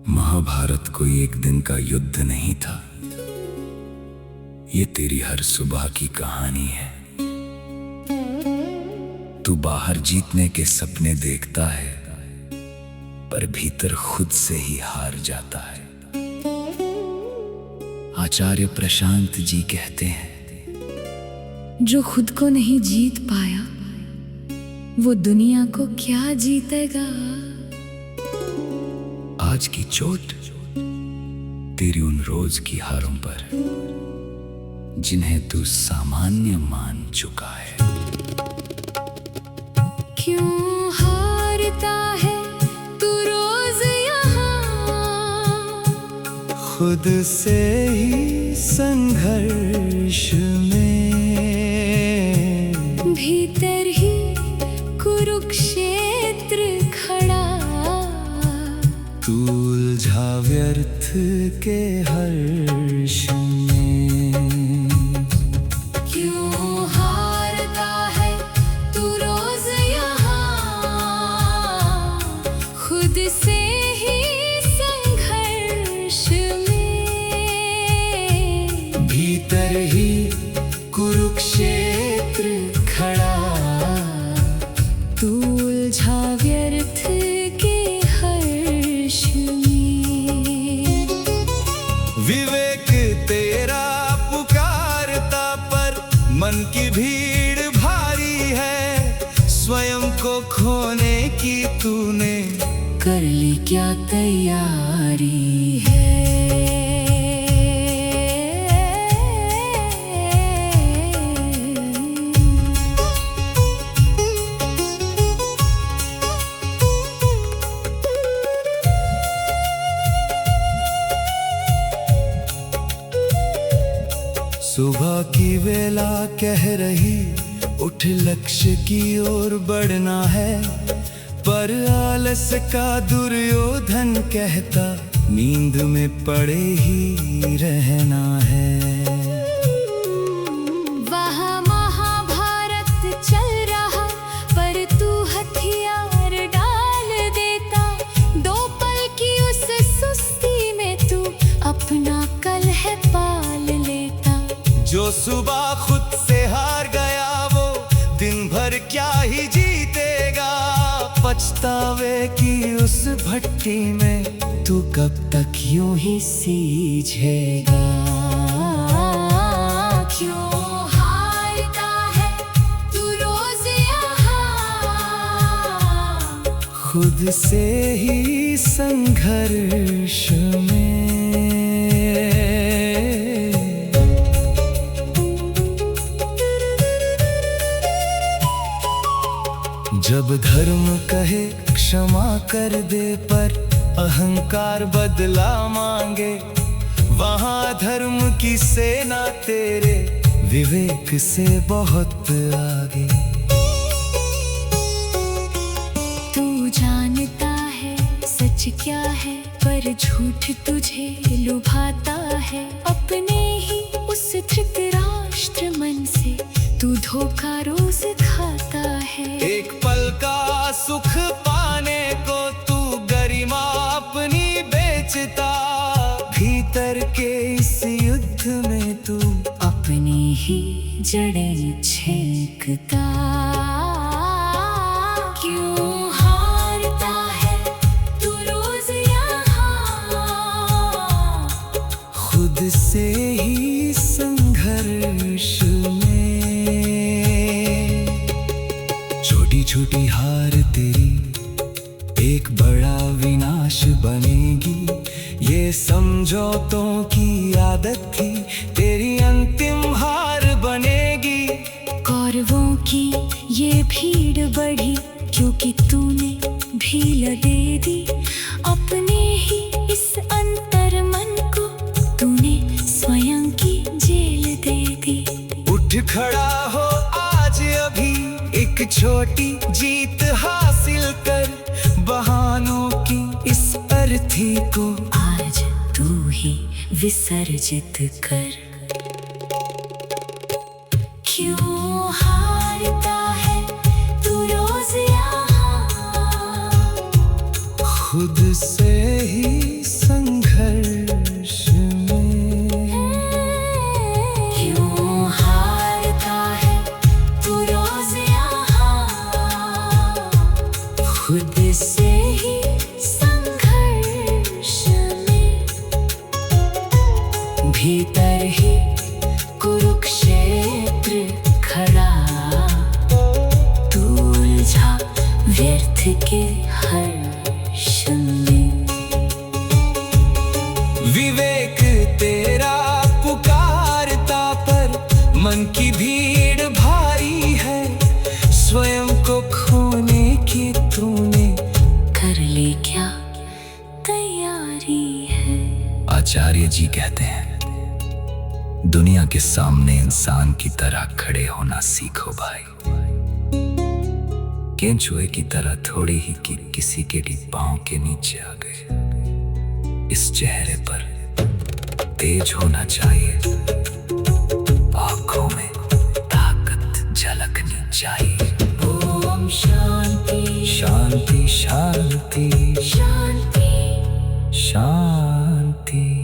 महाभारत कोई एक दिन का युद्ध नहीं था। ये तेरी हर सुबह की कहानी है। तू बाहर जीतने के सपने देखता है, पर भीतर खुद से ही हार जाता है। आचार्य प्रशांत जी कहते हैं, जो खुद को नहीं जीत पाया वो दुनिया को क्या जीतेगा। आज की चोट तेरी उन रोज की हारों पर जिन्हें तू सामान्य मान चुका है। क्यों हारता है तू रोज यहाँ, खुद से ही संघर्ष में, भीतर ही कुरुक्षेत्र खड़ा। तू उलझा व्यर्थ के हर्ष में। क्यों हारता है तू रोज यहाँ, खुद से ही संघर्ष में, भीतर ही कुरुक्षेत्र खड़ा। तू उलझा व्यर्थ के हर्ष में। विवेक तेरा पुकारता पर मन की भीड़ भारी है। स्वयं को खोने की तूने कर ली क्या तैयारी है। सुबह की वेला कह रही, उठ लक्ष्य की ओर बढ़ना है। पर आलस का दुर्योधन कहता, नींद में पड़े ही रहना है। वहाँ महाभारत चल रहा, पर तू हथियार डाल देता। दो पल की उस सुस्ती में तू अपना कलह पाल लेता। जो सुबह खुद से हार गया वो दिन भर क्या ही जीतेगा। पछतावे की उस भट्टी में तू कब तक यूं ही सीझेगा। क्यों हारता है तू रोज यहाँ, खुद से ही संघर्ष में। जब धर्म कहे क्षमा कर दे, पर अहंकार बदला मांगे, वहाँ धर्म की सेना तेरे विवेक से बहुत आगे। तू जानता है सच क्या है, पर झूठ तुझे लुभाता है। अपने ही उस धृतराष्ट्र मन से तू धोखा रोज खाता है। एक पल का सुख पाने को तू गरिमा अपनी बेचता। भीतर के इस युद्ध में तू अपनी ही जड़ें छेंकता। क्यों हारता है तू रोज यहाँ, खुद से ही संघर्ष में। छोटी छोटी हार तेरी एक बड़ा विनाश बनेगी। ये समझौतों की आदत थी, तेरी अंतिम हार बनेगी। कौरवों की ये भीड़ बढ़ी, क्योंकि तूने भील दे दी। अपने ही इस अंतर मन को तूने स्वयं की जेल दे दी। उठ खड़ा हो आज अभी, एक छोटी जीत हासिल कर। बहानों की इस अर्थी को आज तू ही विसर्जित कर। क्यों हारता है तू रोज यहाँ, खुद से ही भीतर ही कुरुक्षेत्र खड़ा, तू उलझा व्यर्थ के हर्ष में। विवेक तेरा पुकारता पर मन की भीड़ भारी है, स्वयं को खोने की तूने कर ले क्या तैयारी है। आचार्य जी कहते हैं, दुनिया के सामने इंसान की तरह खड़े होना सीखो भाई। केंचुए की तरह थोड़ी ही कि किसी के भी पांव के नीचे आ गए। इस चेहरे पर तेज होना चाहिए, आंखों में ताकत झलकनी चाहिए। ओम शांति शांति शांति शांति शांति।